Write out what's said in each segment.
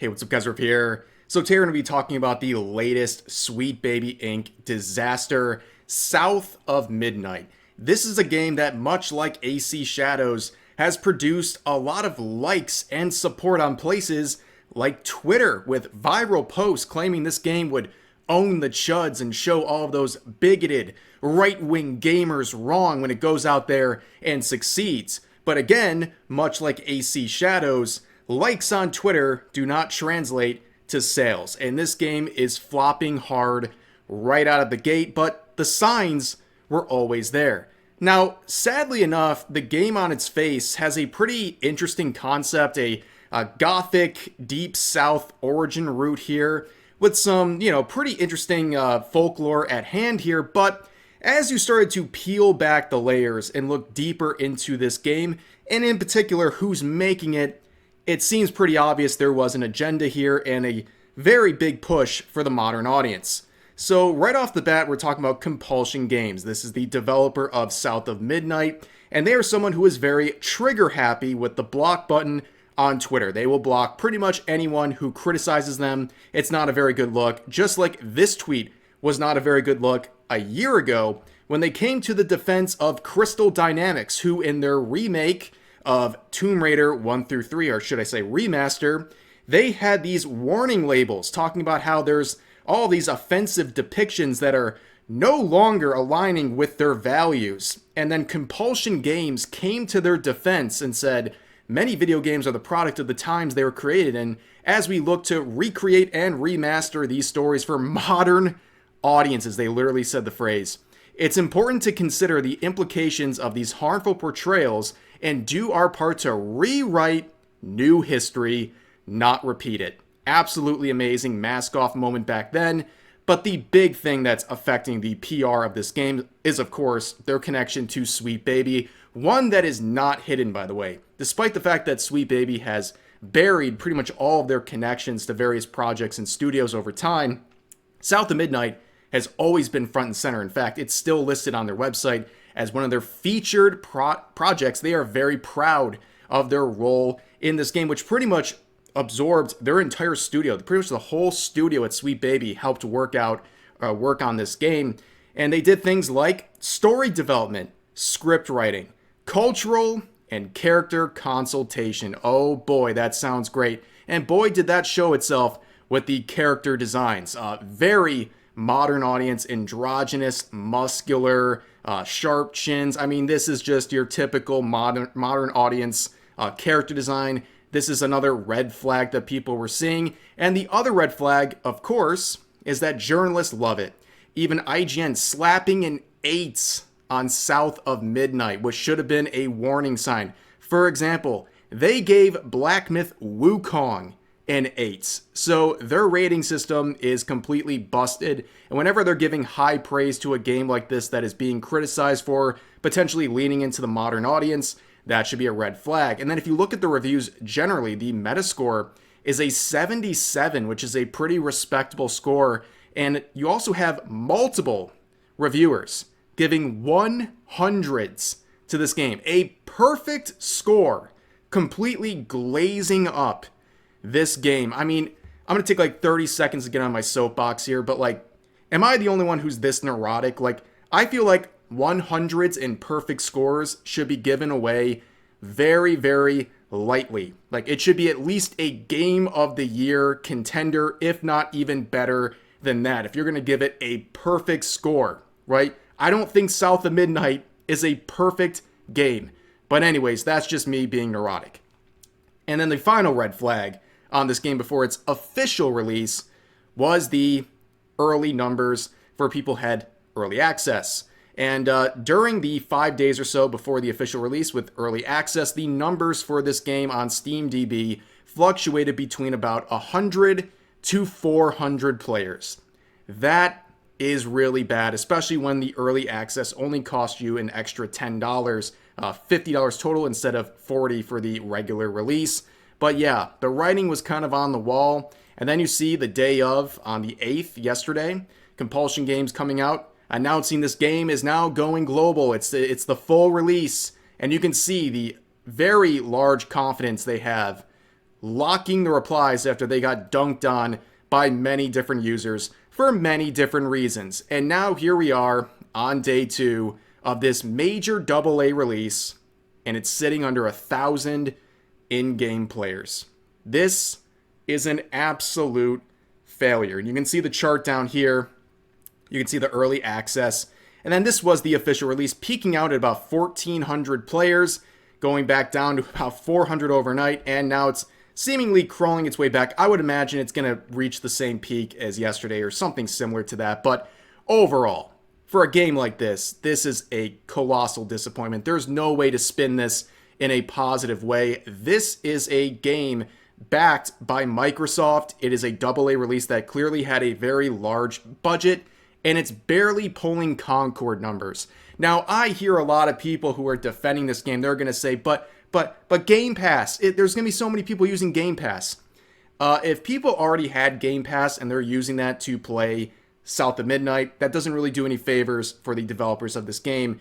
Hey, what's up, guys? Riff here. So today we're going to be talking about the latest Sweet Baby Inc. disaster, South of Midnight. This is a game that, much like AC Shadows, has produced a lot of likes and support on places like Twitter, with viral posts claiming this game would own the chuds and show all of those bigoted right-wing gamers wrong when it goes out there and succeeds. But again, much like AC Shadows, likes on Twitter do not translate to sales, and this game is flopping hard right out of the gate, but the signs were always there. Now, sadly enough, the game on its face has a pretty interesting concept, a gothic, deep south origin root here, with some, pretty interesting folklore at hand here, but as you started to peel back the layers and look deeper into this game, and in particular who's making it, it seems pretty obvious there was an agenda here and a very big push for the modern audience. So right off the bat, we're talking about Compulsion Games. This is the developer of South of Midnight, and they are someone who is very trigger happy with the block button on Twitter. They will block pretty much anyone who criticizes them. It's not a very good look, just like this tweet was not a very good look a year ago when they came to the defense of Crystal Dynamics, who in their remake of Tomb Raider 1 through 3, or should I say remaster, they had these warning labels talking about how there's all these offensive depictions that are no longer aligning with their values. And then Compulsion Games came to their defense and said, many video games are the product of the times they were created, and as we look to recreate and remaster these stories for modern audiences, they literally said the phrase, it's important to consider the implications of these harmful portrayals and do our part to rewrite new history, not repeat it. Absolutely amazing mask-off moment back then, but the big thing that's affecting the PR of this game is, of course, their connection to Sweet Baby, one that is not hidden, by the way. Despite the fact that Sweet Baby has buried pretty much all of their connections to various projects and studios over time, South of Midnight has always been front and center. In fact, it's still listed on their website as one of their featured projects. They are very proud of their role in this game, which pretty much absorbed their entire studio. Pretty much the whole studio at Sweet Baby helped work on this game. And they did things like story development, script writing, cultural and character consultation. Oh boy, that sounds great. And boy, did that show itself with the character designs. Very modern audience, androgynous, muscular, sharp chins. I mean, this is just your typical modern audience character design. This is another red flag that people were seeing. And the other red flag, of course, is that journalists love it. Even IGN slapping an 8 on South of Midnight, which should have been a warning sign. For example, they gave Black Myth Wukong an 8. So their rating system is completely busted. And whenever they're giving high praise to a game like this that is being criticized for potentially leaning into the modern audience, that should be a red flag. And then if you look at the reviews generally, the Metascore is a 77, which is a pretty respectable score. And you also have multiple reviewers giving 100s to this game. A perfect score, completely glazing up this game. I mean, I'm going to take like 30 seconds to get on my soapbox here, but like, am I the only one who's this neurotic? Like, I feel like 100s and perfect scores should be given away very, very lightly. Like, it should be at least a game of the year contender, if not even better than that, if you're going to give it a perfect score, right? I don't think South of Midnight is a perfect game. But anyways, that's just me being neurotic. And then the final red flag on this game before its official release was the early numbers for people who had early access. And during the 5 days or so before the official release with early access, the numbers for this game on SteamDB fluctuated between about 100 to 400 players. That is really bad, especially when the early access only cost you an extra $10, $50 total instead of $40 for the regular release. But yeah, the writing was kind of on the wall. And then you see the day of, on the 8th, yesterday, Compulsion Games coming out, announcing this game is now going global. It's the full release. And you can see the very large confidence they have locking the replies after they got dunked on by many different users for many different reasons. And now here we are on day 2 of this major AA release, and it's sitting under 1,000 in-game players. This is an absolute failure. And you can see the chart down here. You can see the early access. And then this was the official release, peaking out at about 1,400 players, going back down to about 400 overnight, and now it's seemingly crawling its way back. I would imagine it's going to reach the same peak as yesterday or something similar to that. But overall, for a game like this, this is a colossal disappointment. There's no way to spin this in a positive way. This is a game backed by Microsoft. It is a AA release that clearly had a very large budget, and it's barely pulling Concord numbers. Now, I hear a lot of people who are defending this game. They're going to say, but Game Pass, there's going to be so many people using Game Pass. If people already had Game Pass and they're using that to play South of Midnight, that doesn't really do any favors for the developers of this game.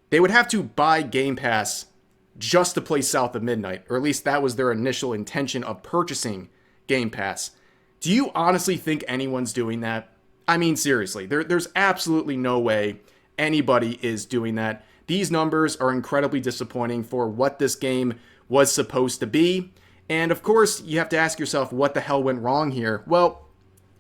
They would have to buy Game Pass just to play South of Midnight, or at least that was their initial intention of purchasing Game Pass. Do you honestly think anyone's doing that? I mean, seriously, there's absolutely no way anybody is doing that. These numbers are incredibly disappointing for what this game was supposed to be. And of course, you have to ask yourself, what the hell went wrong here? Well,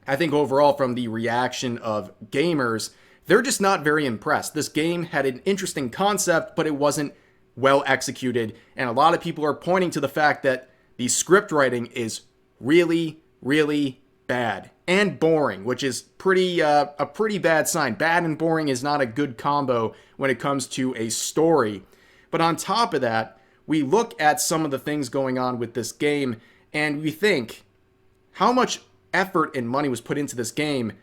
I think overall from the reaction of gamers, they're just not very impressed. This game had an interesting concept, but it wasn't well executed. And a lot of people are pointing to the fact that the script writing is really, really bad and boring, which is a pretty bad sign. Bad and boring is not a good combo when it comes to a story. But on top of that, we look at some of the things going on with this game, and we think how much effort and money was put into this game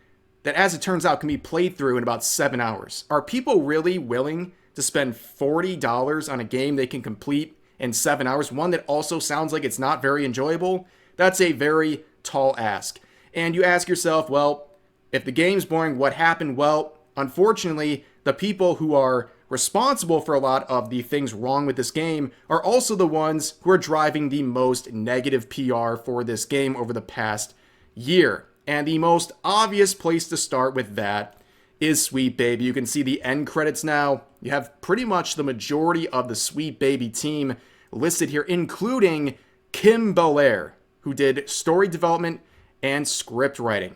that, as it turns out, can be played through in about 7 hours. Are people really willing to spend $40 on a game they can complete in 7 hours? One that also sounds like it's not very enjoyable? That's a very tall ask. And you ask yourself, well, if the game's boring, what happened? Well, unfortunately, the people who are responsible for a lot of the things wrong with this game are also the ones who are driving the most negative PR for this game over the past year. And the most obvious place to start with that is Sweet Baby. You can see the end credits now. You have pretty much the majority of the Sweet Baby team listed here, including Kim Belair, who did story development and script writing.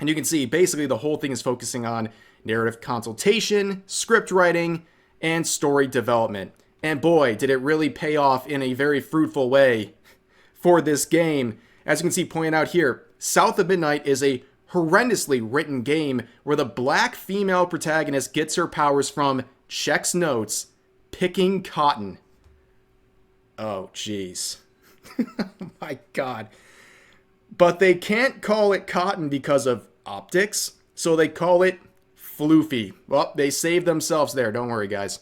And you can see basically the whole thing is focusing on narrative consultation, script writing, and story development. And boy, did it really pay off in a very fruitful way for this game. As you can see pointed out here, South of Midnight is a horrendously written game where the black female protagonist gets her powers from, checks notes, picking cotton. Oh, jeez. Oh my God. But they can't call it cotton because of optics, so they call it floofy. Well, they saved themselves there, don't worry guys.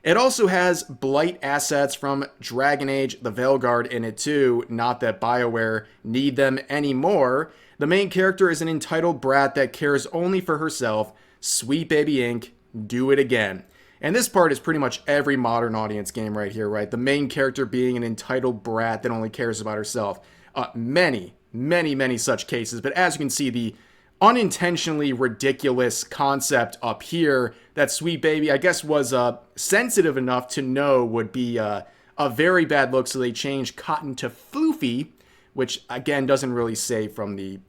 It also has blight assets from Dragon Age the Veilguard in it too, not that BioWare need them anymore. The main character is an entitled brat that cares only for herself. Sweet Baby Inc., do it again. And this part is pretty much every modern audience game right here, right? The main character being an entitled brat that only cares about herself. Many such cases, but as you can see, the unintentionally ridiculous concept up here that Sweet Baby, I guess, was sensitive enough to know would be a very bad look, so they changed cotton to floofy, which again doesn't really say from the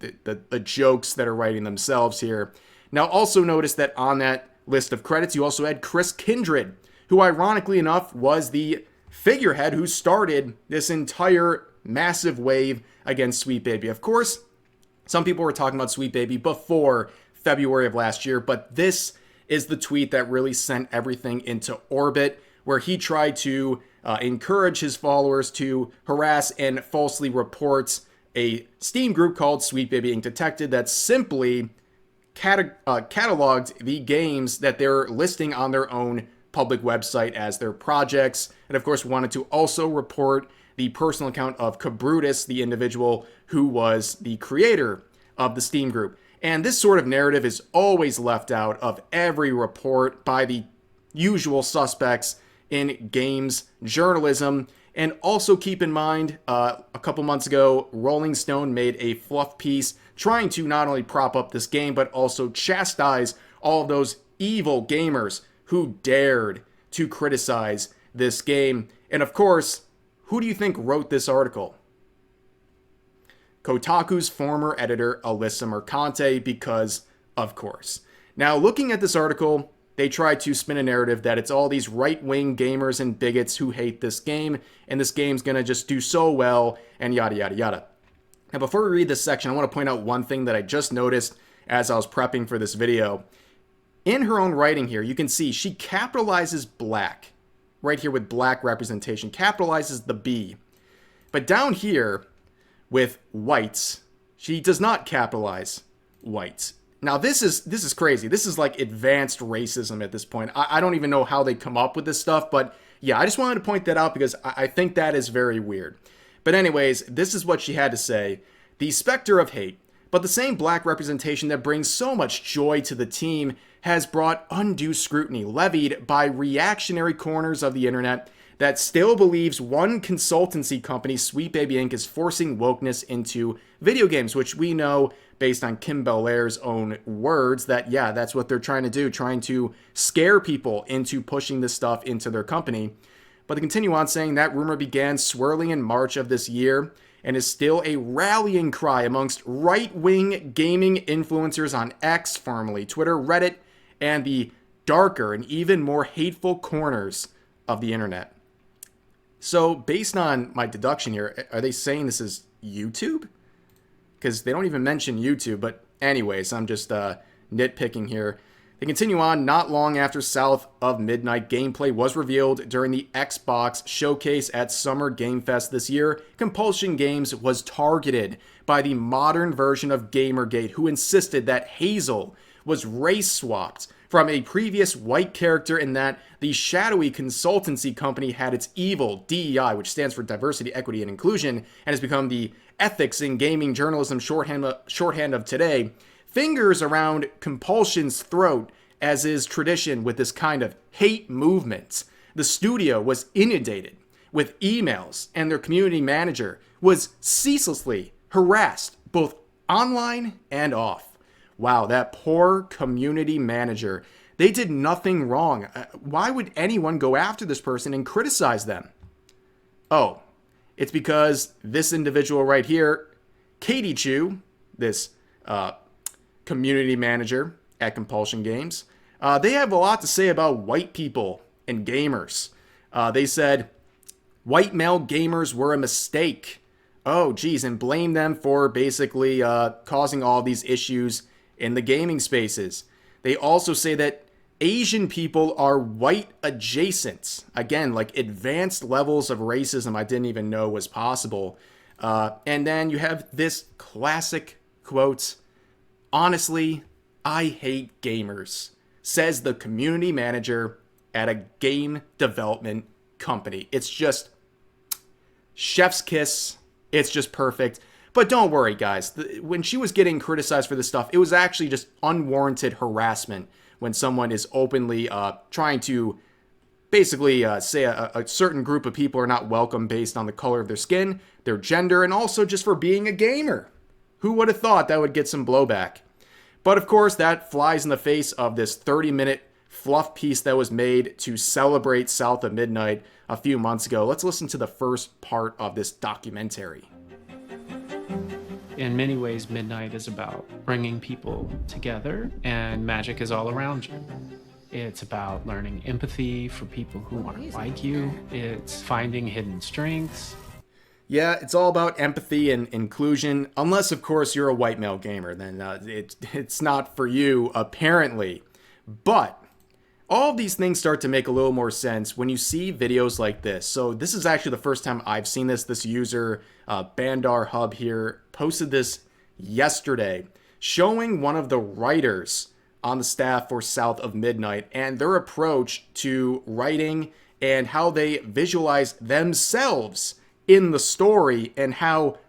jokes that are writing themselves here. Now also notice that on that list of credits you also had Chris Kindred, who ironically enough was the figurehead who started this entire massive wave against Sweet Baby. Of course, some people were talking about Sweet Baby before February of last year, but this is the tweet that really sent everything into orbit, where he tried to encourage his followers to harass and falsely report a Steam group called Sweet Baby Inc. Detected that simply cataloged the games that they're listing on their own public website as their projects, and of course wanted to also report the personal account of Cabrutus, the individual who was the creator of the Steam group. And this sort of narrative is always left out of every report by the usual suspects in games journalism. And also keep in mind, a couple months ago, Rolling Stone made a fluff piece trying to not only prop up this game, but also chastise all of those evil gamers who dared to criticize this game. And of course, who do you think wrote this article? Kotaku's former editor, Alyssa Mercante, because of course. Now, looking at this article, they try to spin a narrative that it's all these right-wing gamers and bigots who hate this game, and this game's gonna just do so well, and yada, yada, yada. Now, before we read this section, I want to point out one thing that I just noticed as I was prepping for this video. In her own writing here, you can see she capitalizes black, right here with black representation, capitalizes the B. But down here, with whites, she does not capitalize whites. Now, this is crazy. This is like advanced racism at this point. I don't even know how they come up with this stuff, but yeah, I just wanted to point that out because I think that is very weird. But anyways, this is what she had to say. The specter of hate, but the same black representation that brings so much joy to the team has brought undue scrutiny levied by reactionary corners of the internet that still believes one consultancy company, Sweet Baby Inc., is forcing wokeness into video games, which we know, based on Kim Bellaire's own words, that, yeah, that's what they're trying to do, trying to scare people into pushing this stuff into their company. But they continue on saying that rumor began swirling in March of this year and is still a rallying cry amongst right-wing gaming influencers on X, formerly Twitter, Reddit, and the darker and even more hateful corners of the internet. So, based on my deduction here, are they saying this is YouTube? Because they don't even mention YouTube, but anyways, I'm just nitpicking here. They continue on. Not long after South of Midnight gameplay was revealed during the Xbox showcase at Summer Game Fest this year, Compulsion Games was targeted by the modern version of Gamergate, who insisted that Hazel was race swapped from a previous white character, and that the shadowy consultancy company had its evil DEI, which stands for Diversity, Equity, and Inclusion, and has become the ethics in gaming journalism shorthand of today, fingers around Compulsion's throat, as is tradition with this kind of hate movement. The studio was inundated with emails, and their community manager was ceaselessly harassed, both online and off. Wow, that poor community manager. They did nothing wrong. Why would anyone go after this person and criticize them? Oh, it's because this individual right here, Katie Chu, this community manager at Compulsion Games, they have a lot to say about white people and gamers. They said, white male gamers were a mistake. Oh, geez, and blame them for basically causing all these issues in the gaming spaces. They also say that Asian people are white adjacent. Again, like advanced levels of racism I didn't even know was possible. And then you have this classic quote, "Honestly, I hate gamers," says the community manager at a game development company. It's just chef's kiss. It's just perfect. But don't worry, guys. When she was getting criticized for this stuff, it was actually just unwarranted harassment when someone is openly trying to basically say a certain group of people are not welcome based on the color of their skin, their gender, and also just for being a gamer. Who would have thought that would get some blowback? But of course, that flies in the face of this 30-minute fluff piece that was made to celebrate South of Midnight a few months ago. Let's listen to the first part of this documentary. In many ways, Midnight is about bringing people together, and magic is all around you. It's about learning empathy for people who aren't like you. It's finding hidden strengths. Yeah, it's all about empathy and inclusion, unless, of course, you're a white male gamer. Then it's not for you, apparently. But all of these things start to make a little more sense when you see videos like this. So this is actually the first time I've seen this. This user, Bandar Hub here, posted this yesterday, showing one of the writers on the staff for South of Midnight and their approach to writing and how they visualize themselves in the story, and how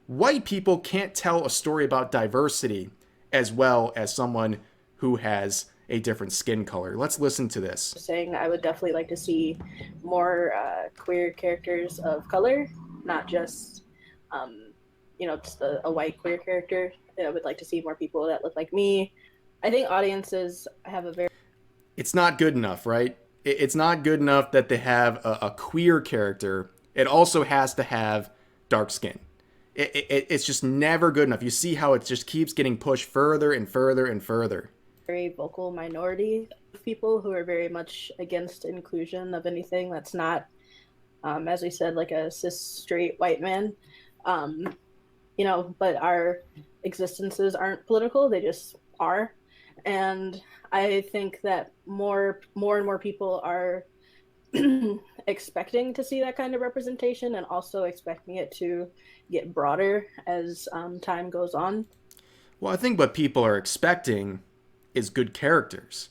white people can't tell a story about diversity as well as someone who has a different skin color. Let's listen to this. Saying I would definitely like to see more queer characters of color, not just just a white queer character. I would like to see more people that look like me. I think audiences have a very... It's not good enough, right? It's not good enough that they have a queer character. It also has to have dark skin. It's just never good enough. You see how it just keeps getting pushed further and further and further. Very vocal minority of people who are very much against inclusion of anything that's not, as we said, like a cis straight white man. But our existences aren't political; they just are. And I think that more and more people are expecting to see that kind of representation, and also expecting it to get broader as time goes on. Well, I think what people are expecting is good characters.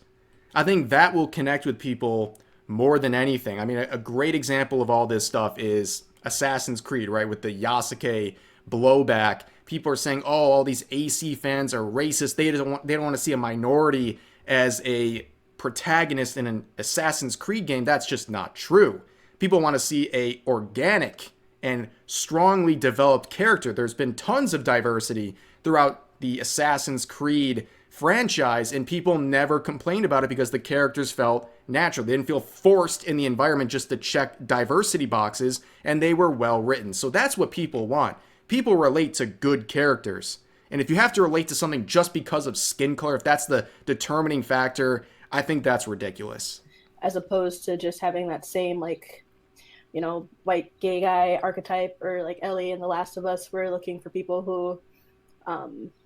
I think that will connect with people more than anything. I mean, a great example of all this stuff is Assassin's Creed, right? With the Yasuke blowback. People are saying, oh, all these AC fans are racist. They don't want to see a minority as a protagonist in an Assassin's Creed game. That's just not true. People want to see a organic and strongly developed character. There's been tons of diversity throughout the Assassin's Creed franchise, and people never complained about it because the characters felt natural. They didn't feel forced in the environment just to check diversity boxes, and they were well written. So that's what people want. People relate to good characters. And if you have to relate to something just because of skin color, if that's the determining factor, I think that's ridiculous. As opposed to just having that same, white gay guy archetype, or like Ellie in The Last of Us. We're looking for people who,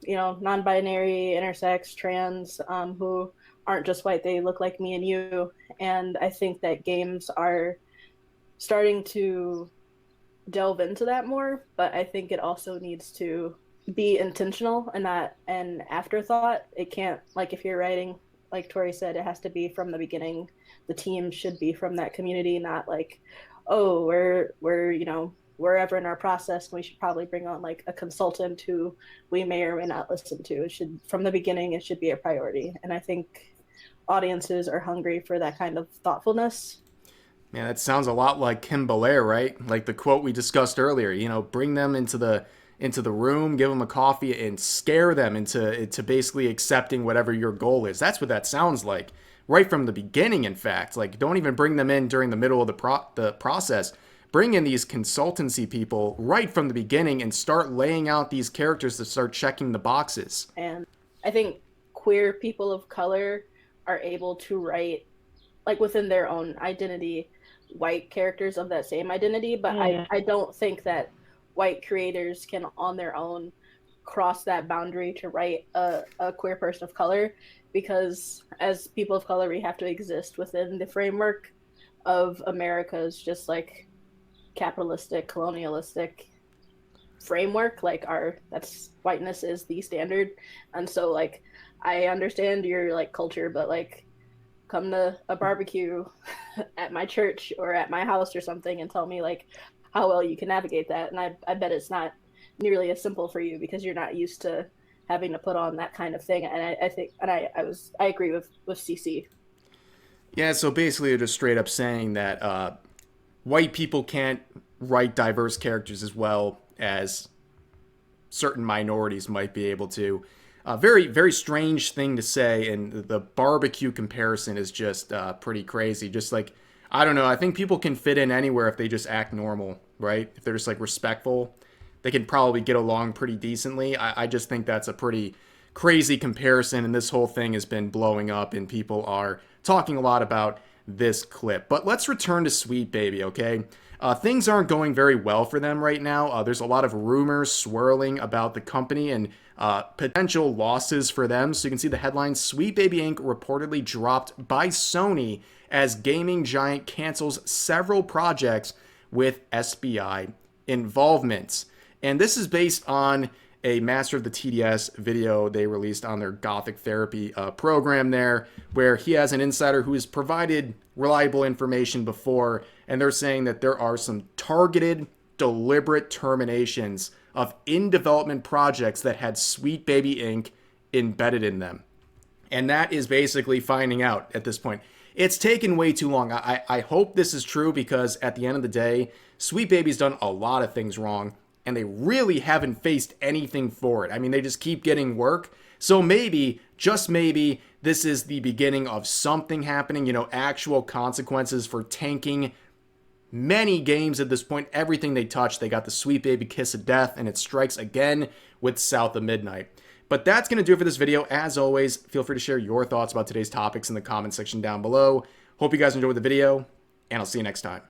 non-binary, intersex, trans, who aren't just white. They look like me and you. And I think that games are starting to delve into that more, but I think it also needs to be intentional and not an afterthought. It can't, like, if you're writing, like Tori said, it has to be from the beginning. The team should be from that community, not like, oh, we're wherever in our process, we should probably bring on like a consultant who we may or may not listen to. It should, from the beginning, it should be a priority. And I think audiences are hungry for that kind of thoughtfulness. Man, that sounds a lot like Kim Belair, right? Like the quote we discussed earlier, bring them into the room, give them a coffee, and scare them into basically accepting whatever your goal is. That's what that sounds like. Right from the beginning, in fact. Like, don't even bring them in during the middle of the process. Bring in these consultancy people right from the beginning and start laying out these characters to start checking the boxes. And I think queer people of color are able to write, like, within their own identity, white characters of that same identity, but I don't think that white creators can on their own cross that boundary to write a queer person of color, because as people of color we have to exist within the framework of America's just like capitalistic, colonialistic framework. Like that's whiteness is the standard. And so like I understand your like culture, but like come to a barbecue at my church or at my house or something and tell me like how well you can navigate that. And I bet it's not nearly as simple for you because you're not used to having to put on that kind of thing. And I agree with CC. Yeah, so basically you're just straight up saying that white people can't write diverse characters as well as certain minorities might be able to. Very, very strange thing to say, and the barbecue comparison is just pretty crazy. Just like, I don't know, I think people can fit in anywhere if they just act normal, right? If they're just like respectful, they can probably get along pretty decently. I just think that's a pretty crazy comparison, and this whole thing has been blowing up, and people are talking a lot about this clip. But let's return to Sweet Baby, okay? Things aren't going very well for them right now. There's a lot of rumors swirling about the company and potential losses for them. So you can see the headline, Sweet Baby Inc. reportedly dropped by Sony as gaming giant cancels several projects with SBI involvement. And this is based on a Master of the TDS video they released on their Gothic Therapy program there, where he has an insider who has provided reliable information before, and they're saying that there are some targeted, deliberate terminations of in-development projects that had Sweet Baby Inc. embedded in them. And that is basically finding out at this point. It's taken way too long. I hope this is true, because at the end of the day, Sweet Baby's done a lot of things wrong, and they really haven't faced anything for it. I mean, they just keep getting work. So maybe, just maybe, this is the beginning of something happening, you know, actual consequences for tanking many games at this point. Everything they touch, they got the Sweet Baby kiss of death, and it strikes again with South of Midnight. But that's going to do it for this video. As always, feel free to share your thoughts about today's topics in the comment section down below. Hope you guys enjoyed the video, and I'll see you next time.